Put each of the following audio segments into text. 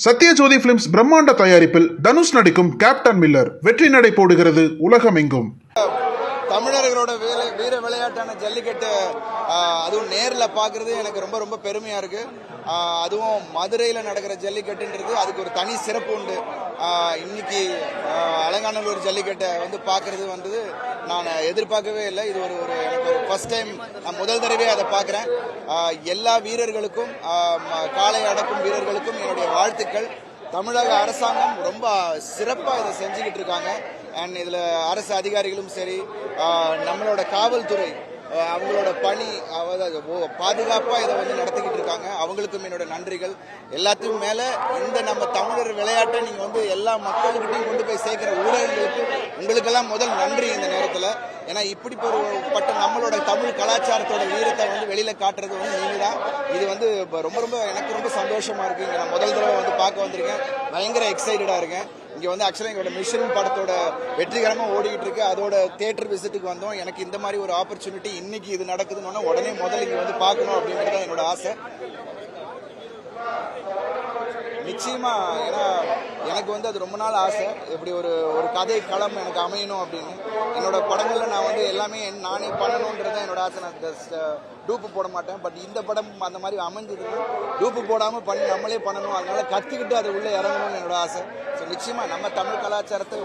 Sathyajothi films பிரம்மாண்ட தயாரிப்பில் தனுஷ் நடிக்கும் கேப்டன் மில்லர் வெற்றி நடை போடுகிறது உலகமெங்கும். தமிழர்களோட வீர விளையாட்டான ஜல்லிக்கட்டு அதுவும் நேரில் பார்க்குறது எனக்கு ரொம்ப ரொம்ப பெருமையாக இருக்குது. அதுவும் மதுரையில் நடக்கிற ஜல்லிக்கட்டுன்றது அதுக்கு ஒரு தனி சிறப்பு உண்டு. இன்னைக்கு அலங்காநல்லூர் ஜல்லிக்கட்டை பார்க்குறது நான் எதிர்பார்க்கவே இல்லை. இது எனக்கு ஒரு ஃபர்ஸ்ட் டைம், நான் முதல் தடவை அதை பார்க்குறேன். எல்லா வீரர்களுக்கும் காளை அடக்கும் வீரர்களுக்கும் என்னுடைய வாழ்த்துக்கள். தமிழக அரசாங்கம் ரொம்ப சிறப்பாக இதை செஞ்சுக்கிட்டு இருக்காங்க. அண்ட் இதில் அரசு அதிகாரிகளும் சரி, நம்மளோட காவல்துறை அவங்களோட பணி பாதுகாப்பாக இதை நடத்திக்கிட்டு இருக்காங்க. அவங்களுக்கும் என்னோட நன்றிகள். எல்லாத்தையும் மேலே இந்த நம்ம தமிழர் விளையாட்டை நீங்கள் எல்லா மக்கள்கிட்டையும் கொண்டு போய் சேர்க்குற ஊடகங்களுக்கு உங்களுக்கெல்லாம் முதல் நன்றி இந்த நேரத்தில். ஏன்னா இப்படி பட்ட நம்மளோட தமிழ் கலாச்சாரத்தோட வீரத்தை வெளியில் காட்டுறது நீங்கள் தான். இது ரொம்ப ரொம்ப எனக்கு ரொம்ப சந்தோஷமாக இருக்குது. இங்கே நான் முதல் தடவை பார்க்க வந்திருக்கேன். பயங்கர எக்ஸைட்டடாக இருக்கேன். இங்கே ஆக்சுவலாக எங்களோட மிஷன் படத்தோட வெற்றிகரமாக ஓடிக்கிட்டு இருக்கு. அதோட தியேட்டர் விசிட்டுக்கு வந்தோம். எனக்கு இந்த மாதிரி ஒரு ஆப்பர்ச்சுனிட்டி இன்னைக்கு இது நடக்குதுன்னு உடனே முதல்ல இங்கே பார்க்கணும் அப்படின்றது என்னோட ஆசை. நிச்சயமா, ஏன்னா எனக்கு அது ரொம்ப நாள் ஆசை. இப்படி ஒரு கதை களம் எனக்கு அமையணும் அப்படின்னு. என்னோட படங்கள்ல நான் எல்லாமே நானே பண்ணணும்ன்றதான் என்னோட ஆசை. நான் டூப்பு போட மாட்டேன். பட் இந்த படம் அந்த மாதிரி அமைஞ்சது. டூப்பு போடாமல் நம்மளே பண்ணணும். அதனால கற்றுக்கிட்டு அது உள்ளே இறங்கணும்னு என்னோட ஆசை. ஸோ நிச்சயமா நம்ம தமிழ் கலாச்சாரத்தை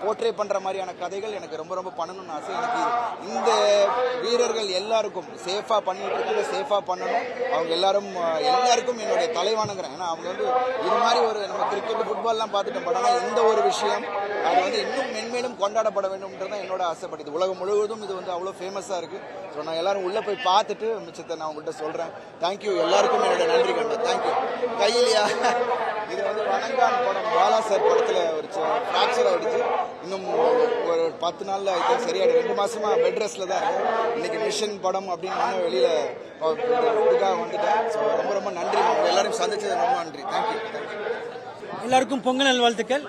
போர்ட்ரே பண்ணுற மாதிரியான கதைகள் எனக்கு ரொம்ப ரொம்ப பண்ணணும்னு ஆசை. எனக்கு இந்த வீரர்கள் எல்லாருக்கும் சேஃபாக பண்ணிட்டு இருக்காங்க, சேஃபாக பண்ணணும். அவங்க எல்லாருக்கும் என்னுடைய தலைவானுங்கிறேன். ஏன்னா அவங்க இது மாதிரி நம்ம கிரிக்கெட் ஃபுட்பால்லாம் பார்த்துட்டோம். பட் ஆனால் இந்த ஒரு விஷயம் அது இன்னும் மென்மேலும் கொண்டாடப்பட வேண்டும்ன்றது தான் என்னோட ஆசைப்பட்டது. உலகம் முழுவதும் இது அவ்வளோ ஃபேமஸாக இருக்குது. ஸோ நான் எல்லாரும் உள்ளே போய் பார்த்துட்டு மிச்சத்தை நான் உங்கள்கிட்ட சொல்கிறேன். தேங்க்யூ, எல்லாருக்கும் என்னோட நன்றி கண்ட தேங்க்யூ. கையிலையா இது வணங்கான் படம் பாலா சார் படத்தில் ஒரு ஃப்ராக்சர் ஆகிடுச்சு. இன்னும் ஒரு 10 நாளில் ஆகிட்டு சரியாயிடும். 2 மாசமா பெட் ரெஸ்ட்டில் தான் இருக்கும். இன்னைக்கு மிஷன் படம் அப்படின்னு வெளியில் இதுக்காக வந்துட்டேன். ஸோ ரொம்ப ரொம்ப நன்றி. உங்கள் எல்லாரையும் சந்திச்சது ரொம்ப நன்றி. தேங்க்யூ. எல்லாருக்கும் பொங்கல் நல்வாழ்த்துக்கள்.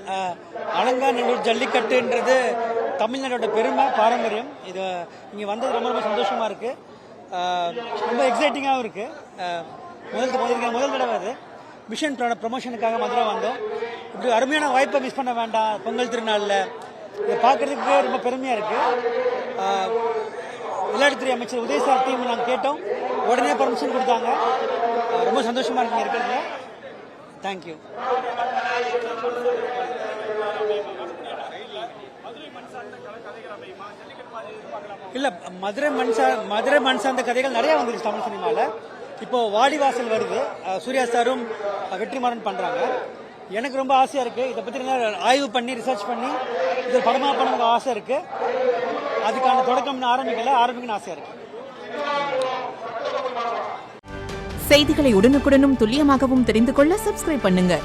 அலங்காநல்லூர் ஜல்லிக்கட்டுன்றது தமிழ்நாட்டோட பெருமை, பாரம்பரியம். இது இங்கே வந்தது ரொம்ப ரொம்ப சந்தோஷமாக இருக்குது. ரொம்ப எக்ஸைட்டிங்காகவும் இருக்குது. முதல் தடவை அது மிஷன் ப்ரமோஷனுக்காக மதுரை வந்தோம். இப்படி அருமையான வாய்ப்பை மிஸ் பண்ண வேண்டாம். பொங்கல் திருநாளில் இதை பார்க்குறதுக்கு ரொம்ப பெருமையாக இருக்குது. விளையாட்டுத்துறை அமைச்சர் உதயசார் டீம் நாங்கள் கேட்டோம், உடனே பர்மிஷன் கொடுத்தாங்க. ரொம்ப சந்தோஷமாக இருக்குங்க இருக்கிறது. தேங்க்யூ. இல்லை, மதுரை மண் சார்ந்த கதைகள் நிறையா வந்துருச்சு தமிழ் சினிமாவில். இப்போ வாடிவாசல் வருது, சூர்யா சாரும் வெற்றிமாறன் பண்ணுறாங்க. எனக்கு ரொம்ப ஆசையாக இருக்குது. இதை பற்றி ஆய்வு பண்ணி ரிசர்ச் பண்ணி இது படமாக பண்ண ஆசை இருக்குது. அதுக்கான தொடக்கம் ஆரம்பிக்கணும்னு ஆசையாக இருக்குது. செய்திகளை உடனுக்குடனும் துல்லியமாகவும் தெரிந்து கொள்ள சப்ஸ்கிரைப் பண்ணுங்க.